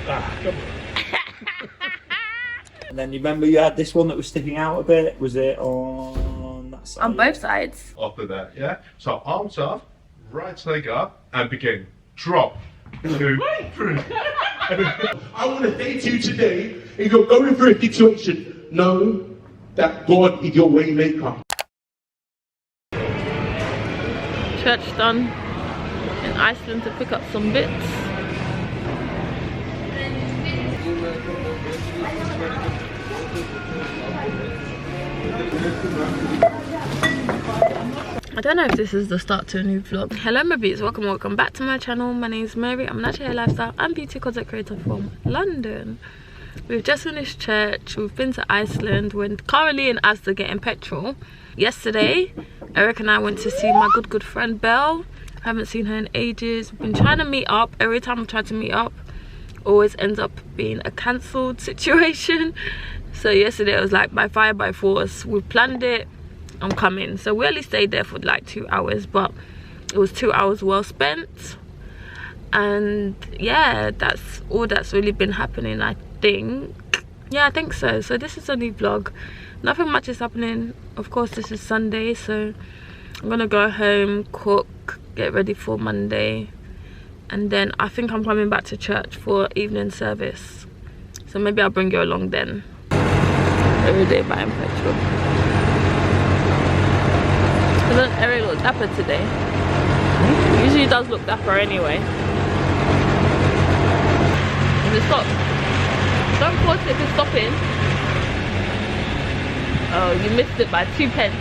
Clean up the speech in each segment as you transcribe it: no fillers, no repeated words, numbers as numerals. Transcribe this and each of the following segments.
Ah, come on. And then you remember you had this one that was sticking out a bit. Was it on that side? On both sides. After that, yeah. So arms up, right leg up, and begin. Drop. 2, 3. I want to say to you today, if you're going through a situation, know that God is your way maker. Church done in Iceland to pick up some bits. I don't know if this is the start to a new vlog. Hello my beauties, welcome back to my channel. My name is Mary. I'm a natural hair lifestyle and beauty content creator from London. We've just finished church, we've been to Iceland, we're currently in Asda getting petrol. Yesterday, Eric and I went to see my good friend Belle. I haven't seen her in ages. We've been trying to meet up. Every time I've tried to meet up, always ends up being a cancelled situation. So yesterday it was like by fire by force. We planned it, I'm coming. So we only stayed there for like 2 hours, but it was 2 hours well spent. And yeah, that's all that's really been happening, I think. Yeah, I think so. So this is a new vlog. Nothing much is happening. Of course, this is Sunday, so I'm gonna go home, cook, get ready for Monday, and then I think I'm coming back to church for evening service. So maybe I'll bring you along then. Every day buying petrol. Doesn't Eric look dapper today? He usually does look dapper anyway. If it stops, don't force it if it's stopping. Oh, you missed it by 2 pence.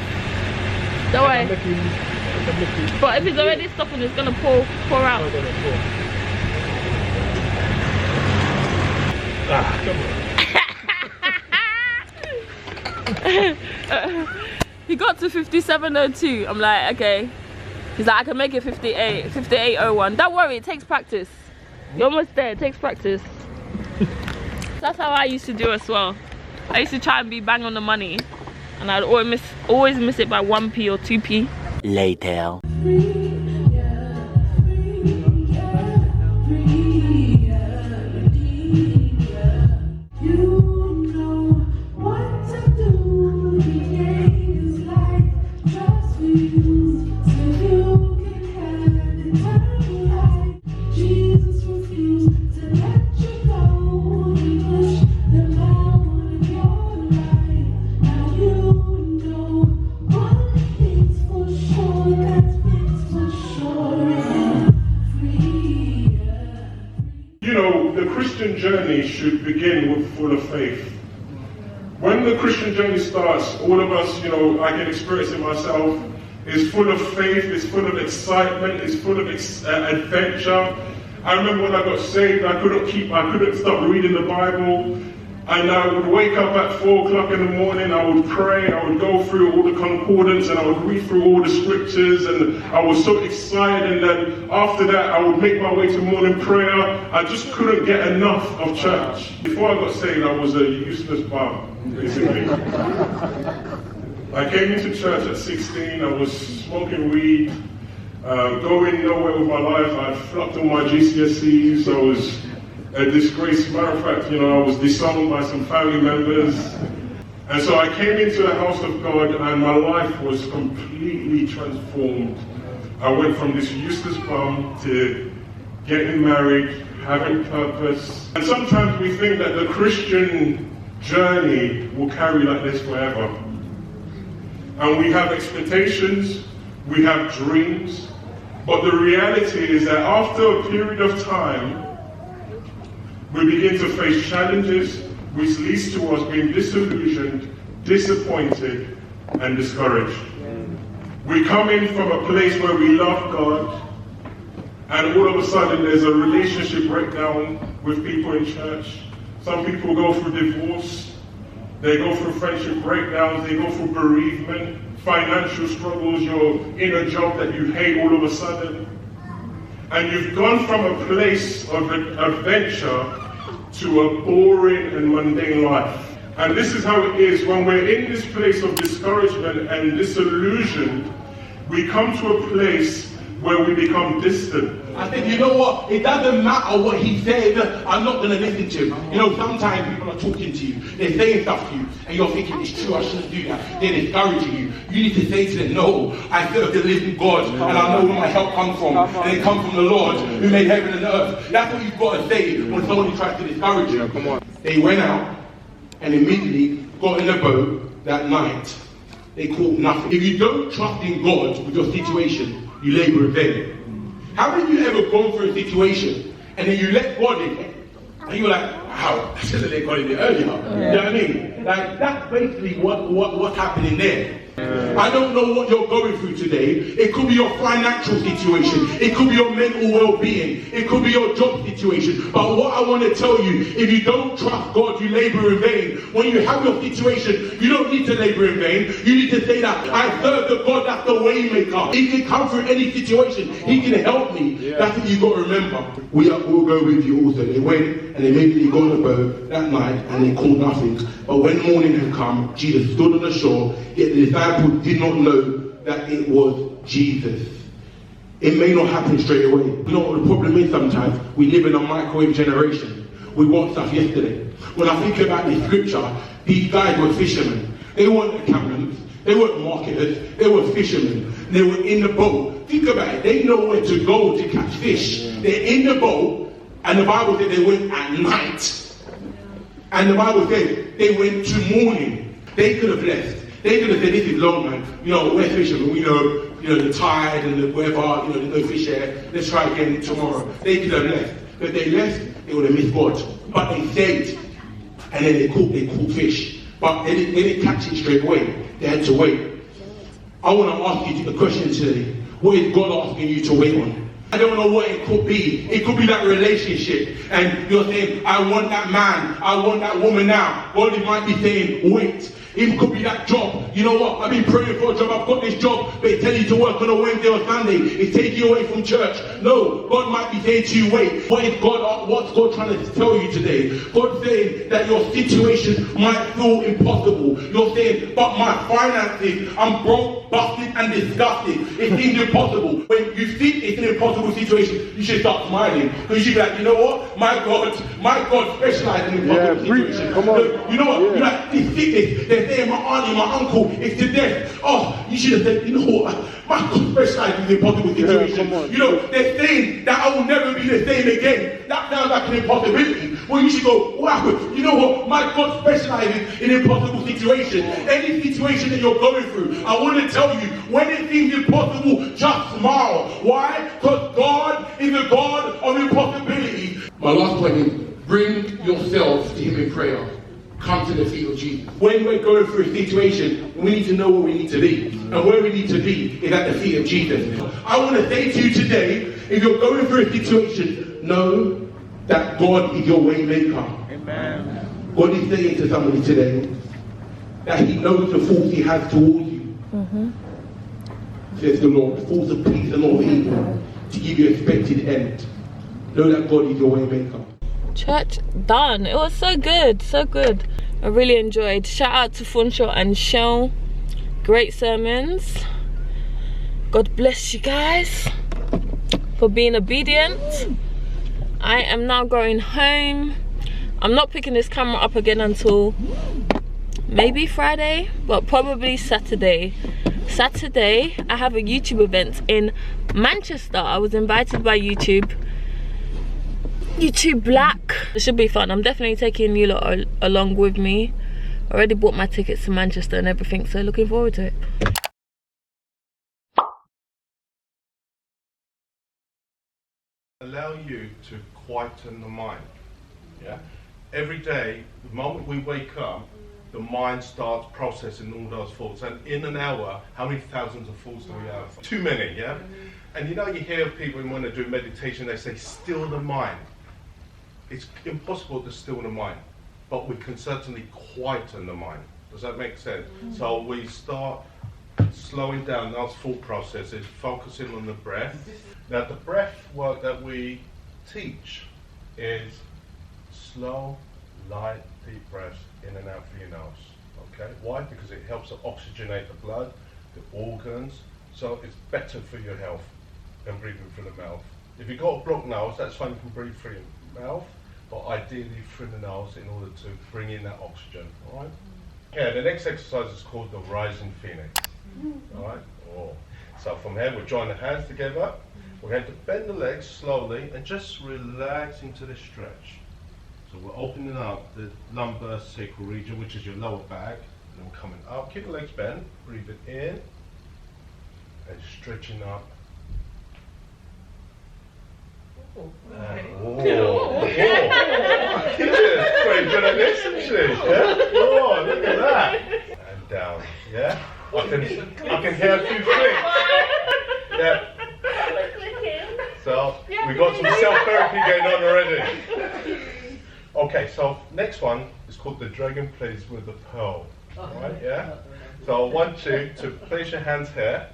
Don't worry. But if it's already stopping, it's gonna pour out. Ah, come on. He got to 57.02. I'm like, okay. He's like, I can make it 58.01. Don't worry, it takes practice. You're almost there, it takes practice. That's how I used to do as well. I used to try and be bang on the money, and I'd always miss it by 1p or 2p. Later. Journey should begin with full of faith. When the Christian journey starts, all of us, I can experience it myself, is full of faith, is full of excitement, is full of adventure. I remember when I got saved, I couldn't stop reading the Bible, and I would wake up at 4 o'clock in the morning, I would pray, I would go through all the concordance, and I would read through all the scriptures, and I was so excited, and then after that I would make my way to morning prayer. I just couldn't get enough of church. Before I got saved, I was a useless bum, basically. I came into church at 16, I was smoking weed, going nowhere with my life. I flopped all my GCSEs, I was a disgrace. Matter of fact, I was disowned by some family members. And so I came into the house of God and my life was completely transformed. I went from this useless bum to getting married, having purpose. And sometimes we think that the Christian journey will carry like this forever. And we have expectations, we have dreams, but the reality is that after a period of time, we begin to face challenges which leads to us being disillusioned, disappointed, and discouraged. We come in from a place where we love God, and all of a sudden there's a relationship breakdown with people in church. Some people go through divorce, they go through friendship breakdowns, they go through bereavement, financial struggles, you're in a job that you hate all of a sudden. And you've gone from a place of adventure to a boring and mundane life. And this is how it is when we're in this place of discouragement and disillusion. We come to a place where we become distant. I said, you know what? It doesn't matter what he said. I'm not going to listen to him. You know, sometimes people are talking to you. They're saying stuff to you. And you're thinking, it's true, I shouldn't do that. They're discouraging you. You need to say to them, no, I serve the living God. And I know where my help comes from. And it comes from the Lord who made heaven and earth. That's what you've got to say when someone tries to discourage you. Come on. They went out and immediately got in a boat that night. They caught nothing. If you don't trust in God with your situation, you labour in vain. How many of you ever gone through a situation and then you let God in it and you're like, wow, I should have let God in it earlier. You know what I mean? Like, that's basically what's happening there. I don't know what you're going through today. It could be your financial situation. It could be your mental well-being. It could be your job situation. But what I want to tell you, if you don't trust God, you labour in vain. When you have your situation, you don't need to labour in vain. You need to say that I serve the God that's the way maker. He can come through any situation. He can help me. That's what you've got to remember. We'll go with you also. They went and they immediately got on the boat that night and they caught nothing. But when morning had come, Jesus stood on the shore, yet the disciples did not know that it was Jesus. It may not happen straight away. You know what the problem is sometimes? We live in a microwave generation. We want stuff yesterday. When I think about this scripture, these guys were fishermen. They weren't accountants. They weren't marketers. They were fishermen. They were in the boat. Think about it. They know where to go to catch fish. They're in the boat, and the Bible said they went at night. And the Bible said they went to morning. They could have left. They could have said, this is long, man. You know, we're fishermen. We know, the tide and the whatever, there's no fish here. Let's try again tomorrow. They could have left. But they left, they would have missed God. But they stayed. And then they caught fish. But they didn't catch it straight away. They had to wait. I want to ask you a question today. What is God asking you to wait on? I don't know what it could be. It could be that relationship. And you're saying, I want that man. I want that woman now. God might be saying, wait. It could be that job. You know what? I've been praying for a job. I've got this job, but it's telling you to work on a Wednesday or Sunday. It's taking you away from church. No, God might be saying to you, wait. What's God trying to tell you today? God's saying that your situation might feel impossible. You're saying, but my finances, I'm broke, busted, and disgusted. It seems impossible. When you think it's an impossible situation, you should start smiling. Because you should be like, you know what? My God specializes in impossible situations. Come on. You know what? You're like, this sickness, they're saying my auntie, my uncle, it's to death. Oh, you should have said, you know what? My God specializes in impossible situations. You know, they're saying that I will never be the same again. That sounds like an impossibility. Well, you should go, wow, you know what? My God specializes in impossible situations. Any situation that you're going through, I want to tell you, when it seems impossible, just smile. Why? Because God is a God of impossibilities. My last point is, bring yourself to Him in prayer. Come to the feet of Jesus. When we're going through a situation, we need to know where we need to be. And where we need to be is at the feet of Jesus. I want to say to you today, if you're going through a situation, know that God is your way maker. Amen. God is saying to somebody today that He knows the thoughts He has towards you. Says the Lord, thoughts of peace and not of evil, to give you expected end. Know that God is your way maker. Church done. It was so good, so good. I really enjoyed. Shout out to Funshaw and Shell. Great sermons. God bless you guys for being obedient. I am now going home. I'm not picking this camera up again until maybe Friday, but probably Saturday. Saturday I have a YouTube event in Manchester. I was invited by YouTube Black. It should be fun. I'm definitely taking you lot along with me. I already bought my tickets to Manchester and everything, so looking forward to it. Allow you to quieten the mind. Yeah. Every day, the moment we wake up, the mind starts processing all those thoughts. And in an hour, how many thousands of thoughts do we have? Too many, yeah? And you know, you hear people when they do meditation, they say, still the mind. It's impossible to still the mind, but we can certainly quieten the mind. Does that make sense? So we start slowing down those thought processes, focusing on the breath. Now, the breath work that we teach is slow, light, deep breaths in and out through your nose. Okay? Why? Because it helps to oxygenate the blood, the organs, so it's better for your health than breathing through the mouth. If you've got blocked nails, that's fine, you can breathe through your mouth, but ideally through the nails in order to bring in that oxygen, all right? Yeah, the next exercise is called the rising phoenix, all right? Oh. So from here, we'll join the hands together. We're going to bend the legs slowly and just relax into the stretch. So we're opening up the lumbar sacral region, which is your lower back, and we're coming up. Keep the legs bent, breathe it in, and stretching up. She's pretty good at this, isn't she? Yeah? Oh, look at that. And down, yeah? I can hear a few clicks. Yeah. So, we've got some self-therapy going on already. Okay, so next one is called the dragon plays with the pearl. Alright, yeah? So I want you to place your hands here,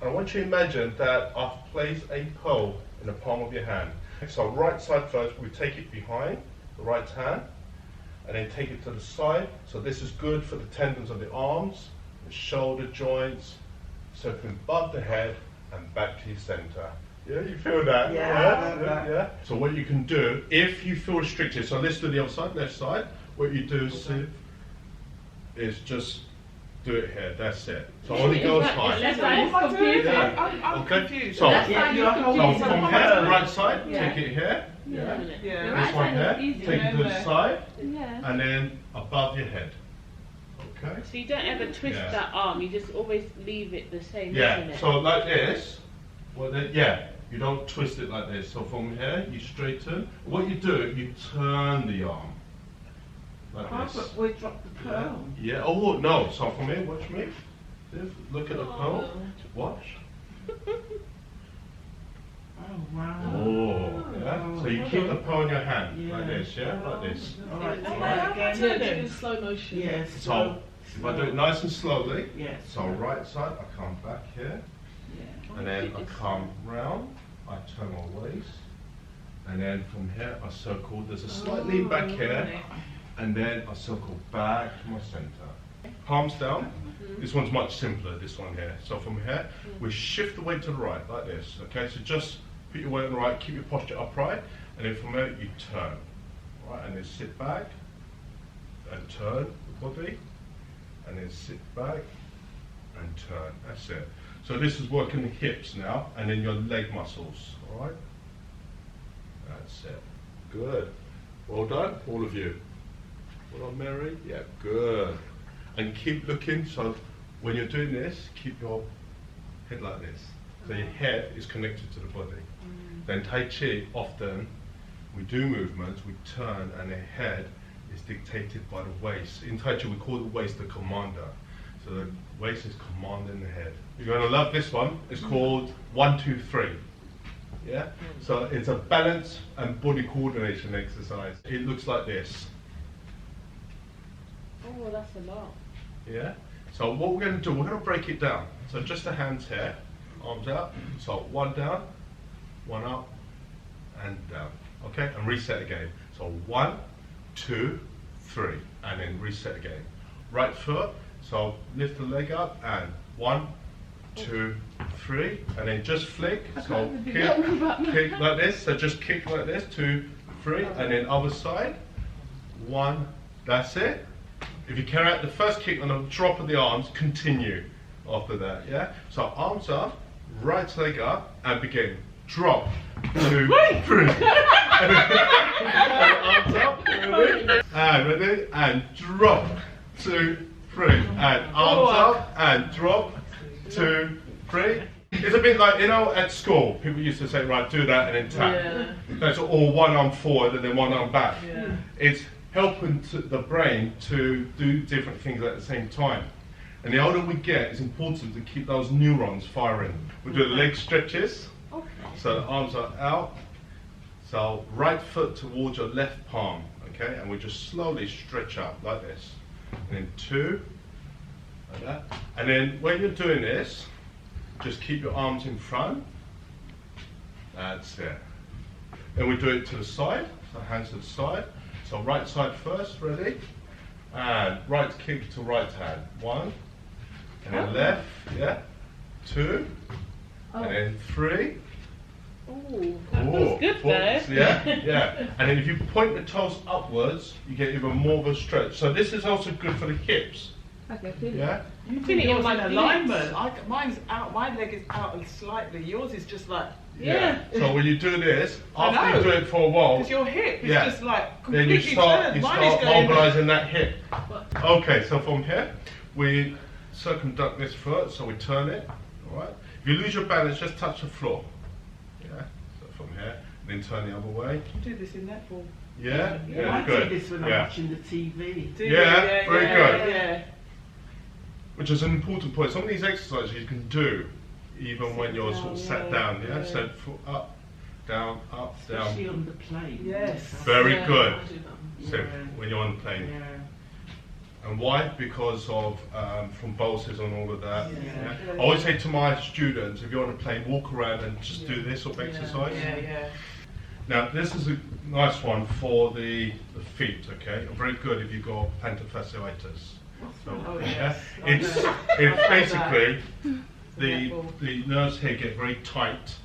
and I want you to imagine that I've placed a pearl in the palm of your hand. So right side first, we take it behind the right hand, and then take it to the side. So this is good for the tendons of the arms, the shoulder joints, circling above the head and back to your center. Yeah, you feel that? Yeah. So what you can do, if you feel restricted, so let's do the other side, left side. What you do is just do it here, that's it. So only goes high. I'm confused. I'm confused. So, from here, right side, take it here. Yeah. This one here, take it to the side, and then above your head. Okay? So you don't ever twist that arm, you just always leave it the same, Yeah, isn't it? so like this, you don't twist it like this. So from here, you straighten. What you do, you turn the arm. Like this. But we dropped the pearl. Yeah, oh no, so from here, watch me. Look at the pearl, watch. Oh, wow. Oh, yeah. So you keep the pearl in your hand, like this, yeah? Like this. Alright, Do it in slow motion. yes. So, if I do it nice and slowly, Yes. so right side, I come back here, Yeah. and then I come round, I turn my waist, and then from here I circle, there's a slight lean back here, and then I circle back to my center. Palms down. This one's much simpler, this one here. So from here, we shift the weight to the right, like this. Okay, so just put your weight on the right, keep your posture upright, and then from there you turn. Right, and then sit back, and turn the body, and then sit back, and turn. That's it. So this is working the hips now, and then your leg muscles, all right? That's it. Good. Well done, all of you. Well done, Mary. Yeah, good. And keep looking, so when you're doing this, keep your head like this. So your head is connected to the body. Then Tai Chi, often, we do movements, we turn, and the head is dictated by the waist. In Tai Chi, we call the waist the commander. So the waist is commanding the head. You're going to love this one. It's called 1, 2, 3. Yeah? So it's a balance and body coordination exercise. It looks like this. Oh, that's a lot. Yeah? So what we're going to do, we're going to break it down. So just the hands here, arms out. So 1 down, 1 up, and down. Okay? And reset again. So 1, 2, 3, and then reset again. Right foot, so lift the leg up, and 1, 2, 3, and then just flick. So kick like this. So just kick like this, 2, 3, and then other side. 1, that's it. If you carry out the first kick on the drop of the arms, continue after that, yeah? So arms up, right leg up, and begin. Drop, 2, 3. And arms up, ready, and drop, 2, 3. And arms up, and drop, 2, 3. It's a bit like, you know, at school, people used to say, right, do that and then tap. That's all 1 arm forward and then 1 arm back. It's helping the brain to do different things at the same time. And the older we get, it's important to keep those neurons firing. We do the leg stretches, so the arms are out. So right foot towards your left palm, okay? And we just slowly stretch up like this. And then 2, like that. And then when you're doing this, just keep your arms in front. That's it. Then we do it to the side, so hands to the side. So right side first, ready? And right kick to right hand. 1, and then left, yeah? 2, and then 3, Ooh, that feels Ooh, good forwards, though. yeah, yeah. And then if you point the toes upwards, you get even more of a stretch. So this is also good for the hips. Okay, feel it. Yeah. You Feel think it in yours my in glutes. alignment. Mine's out. My leg is out slightly. Yours is just like Yeah. So when you do this, I after you know. do it for a while, because your hip is Yeah. just like then completely you start turned. Mine is going. mobilizing that hip. Okay, so from here, we circumduct this foot, so we turn it. All right. If you lose your balance, just touch the floor. Yeah. So from here, then turn the other way. You do this in netball. Yeah. Yeah, I good. do this when I'm Yeah. watching the TV. Do Yeah, you? very good. Yeah. Which is an important point. Some of these exercises you can do even when you're sort of sat down. Yeah. So foot up, down, up, down. Especially on the plane. Yes. Very Yeah, good. I do that. So Yeah. when you're on the plane. Yeah. And why? Because of thrombosis and all of that. Yeah. Yeah. I always say to my students, if you're on a plane, walk around and just do this sort of exercise. Yeah, yeah. Now, this is a nice one for the feet, okay? Very good if you've got plantar fasciitis. So, Oh, yeah. yes. It's basically Careful. the nerves here get very tight,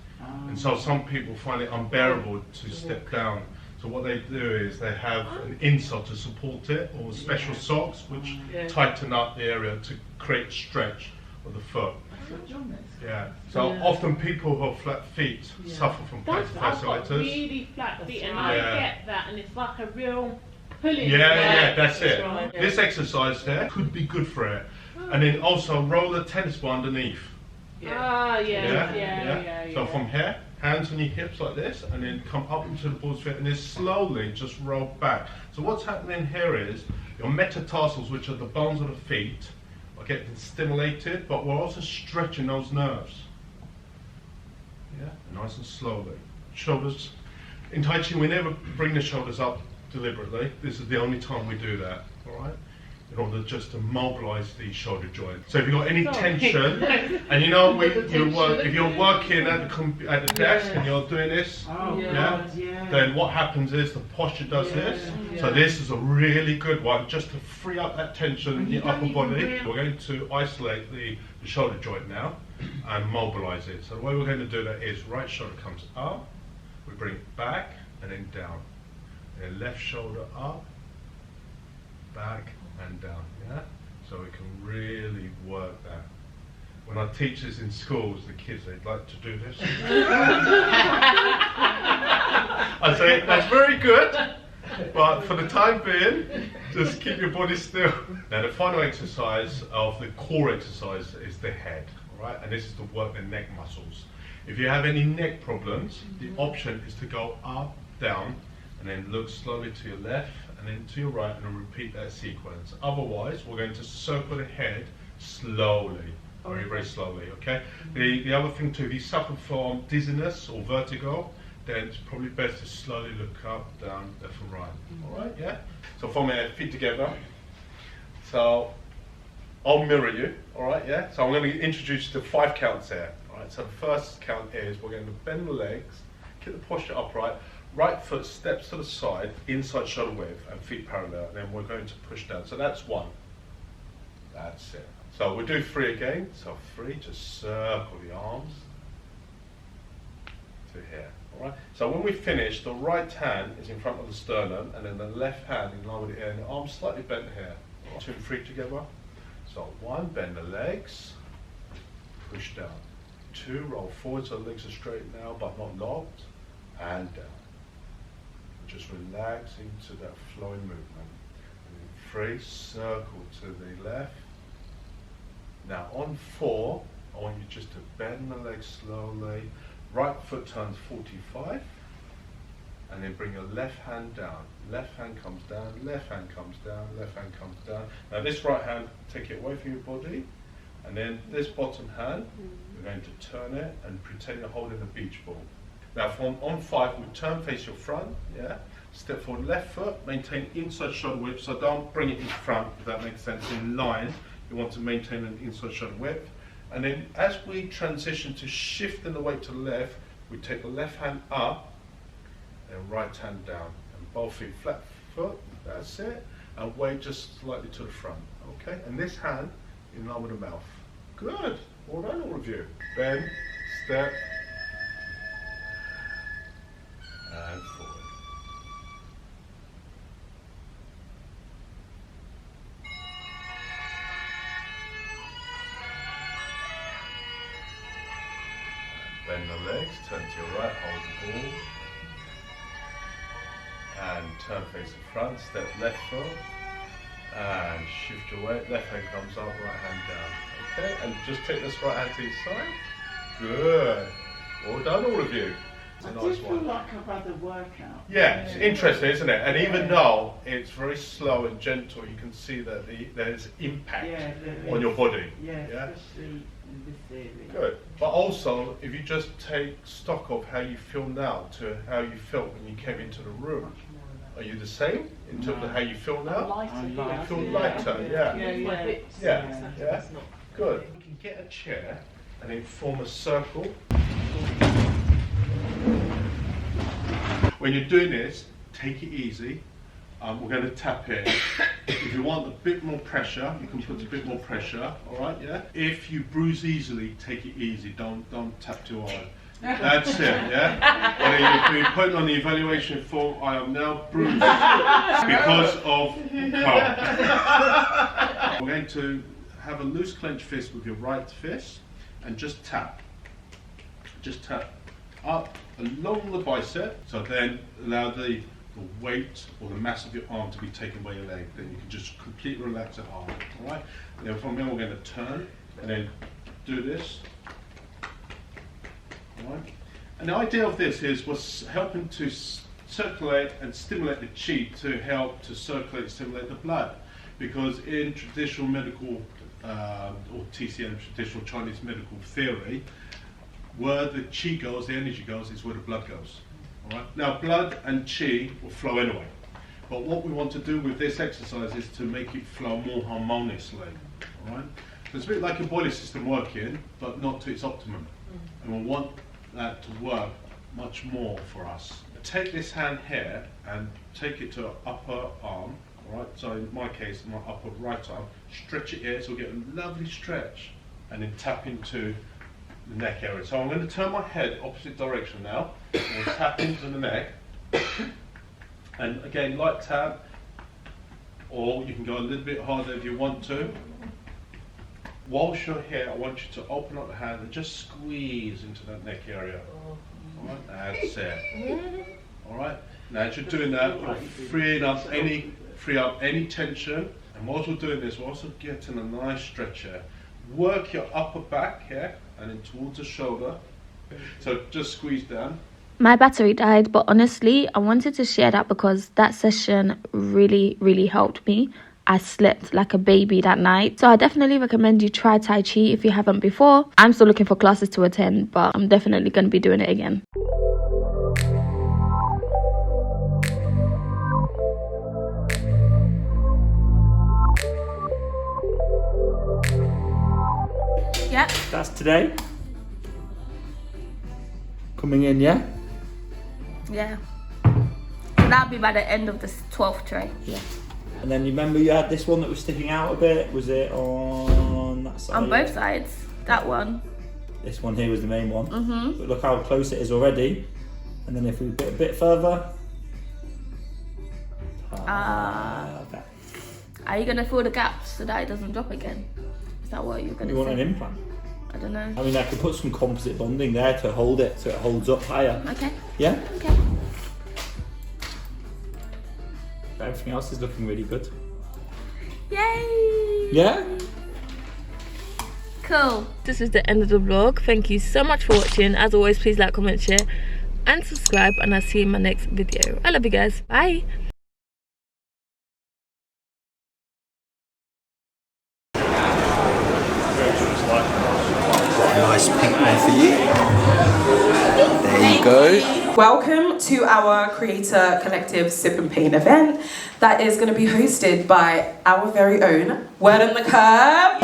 and so some people find it unbearable to step down. So what they do is they have an insole to support it, or special socks which Yeah. tighten up the area to create stretch of the foot. Yeah. So Yeah. often people who have flat feet suffer from plantar I've got fasciitis. really flat feet and right. I Yeah. get that and it's like a real pulling. Yeah, that's it. right, yeah. This exercise here could be good for it. And then also roll the tennis ball underneath. Ah, yeah, yeah. So from here, hands on your hips like this, and then come up into the ball's feet, and then slowly just roll back. So what's happening here is your metatarsals, which are the bones of the feet, are getting stimulated, but we're also stretching those nerves. Yeah, nice and slowly. Shoulders. In Tai Chi, we never bring the shoulders up deliberately. This is the only time we do that. All right. In order just to mobilize the shoulder joint. So if you've got any tension, and you know if you're working at the desk and you're doing this, Oh, Yeah. God, yeah. then what happens is the posture does this. Yeah. So this is a really good one just to free up that tension in And you your upper don't even body. realize- We're going to isolate the shoulder joint now and mobilize it. So the way we're going to do that is right shoulder comes up, we bring it back and then down. And then left shoulder up, back and down, yeah? So we can really work that. When I teach this in schools, the kids, they'd like to do this. I say, that's very good, but for the time being, just keep your body still. Now the final exercise of the core exercise is the head, all right? And this is to work the neck muscles. If you have any neck problems, the option is to go up, down, and then look slowly to your left, and then to your right, and then repeat that sequence. Otherwise, we're going to circle the head slowly, very, very slowly, okay? The other thing too, if you suffer from dizziness or vertigo, then it's probably best to slowly look up, down, left and right, all right, yeah? So from here, feet together. So I'll mirror you, all right, yeah? So I'm going to introduce you to 5 counts here, all right? So the first count is we're going to bend the legs, keep the posture upright, right foot steps to the side, inside shoulder width, and feet parallel, and then we're going to push down. So that's 1. That's it. So we'll do 3 again. So 3, just circle the arms to here. All right. So when we finish, the right hand is in front of the sternum, and then the left hand in line with the ear, and the arms slightly bent here. 2 and 3 together. So 1, bend the legs, push down. 2, roll forward so the legs are straight now, but not locked, and down. Just relax into that flowing movement. And 3, circle to the left. Now on 4, I want you just to bend the legs slowly. Right foot turns 45. And then bring your left hand down. Left hand comes down, left hand comes down, left hand comes down. Now this right hand, take it away from your body. And then this bottom hand, you're going to turn it and pretend you're holding a beach ball. Now on 5, we turn face your front, yeah? Step forward, left foot, maintain inside shoulder width, so don't bring it in front, if that makes sense, in line. You want to maintain an inside shoulder width. And then as we transition to shifting the weight to the left, we take the left hand up and right hand down. And both feet flat foot, that's it. And weight just slightly to the front, okay? And this hand in line with the mouth. Good, well done all of you. Bend, step, and forward. Bend the legs, turn to your right, hold the ball. And turn face to front, step left foot. And shift your weight, left hand comes up, right hand down. Okay, and just take this right hand to your side. Good. Well done, all of you. It's a I nice do feel one. like I've had a workout. Yeah, it's interesting, isn't it? And even though it's very slow and gentle, you can see that there's impact on your body. Yeah, especially in this area. Good. But also, if you just take stock of how you feel now to how you felt when you came into the room, are you the same in terms of how you feel now? You feel lighter, yeah. Good. You can get a chair and then form a circle. When you're doing this, take it easy. We're going to tap here. If you want a bit more pressure, you can put a bit more pressure. All right, yeah. If you bruise easily, take it easy. Don't tap too hard. That's it, yeah. And if you put on the evaluation form, I am now bruised because of cold. We're going to have a loose clenched fist with your right fist and just tap. Just tap up along the bicep. So then allow the weight or the mass of your arm to be taken by your leg. Then you can just completely relax the arm. All right. And then from there we're going to turn and then do this. All right. And the idea of this is we're helping to circulate and stimulate the chi to help to circulate and stimulate the blood. Because in traditional medical or TCM, traditional Chinese medical theory, where the chi goes, the energy goes, is where the blood goes. All right? Now, blood and chi will flow anyway. But what we want to do with this exercise is to make it flow more harmoniously. All right? So it's a bit like a body system working, but not to its optimum. And we want that to work much more for us. Take this hand here and take it to our upper arm. All right? So in my case, my upper right arm. Stretch it here, so we get a lovely stretch, and then tap into the neck area. So I'm going to turn my head opposite direction now. And we'll tap into the neck. And again, light tap, or you can go a little bit harder if you want to. Whilst you're here, I want you to open up the hand and just squeeze into that neck area. All right, that's it. All right. Now, as you're doing that, you're freeing up any tension. And whilst we're doing this, we're also getting a nice stretch here. Work your upper back here and then towards the shoulder. So just squeeze down. My battery died, but honestly, I wanted to share that because that session really helped me. I slept like a baby that night. So I definitely recommend you try Tai Chi if you haven't before. I'm still looking for classes to attend, but I'm definitely going to be doing it again. Yeah. That's today. Coming in, yeah? Yeah. So that'll be by the end of this 12th tray. Yeah. And then you remember you had this one that was sticking out a bit? Was it on that side? On both sides. That one. This one here was the main one. Mm-hmm. But look how close it is already. And then if we get a bit further. Okay. Are you going to fill the gaps so that it doesn't drop again? Is that what you're going to say? You want an implant? I don't know. I mean, I could put some composite bonding there to hold it so it holds up higher. Okay. Yeah? Okay. But everything else is looking really good. Yay! Yeah? Cool. This is the end of the vlog. Thank you so much for watching. As always, please like, comment, share and subscribe, and I'll see you in my next video. I love you guys. Bye. Nice pink one for you. There you go. Welcome to our Creator Collective Sip and Paint event that is going to be hosted by our very own Word on the Curb.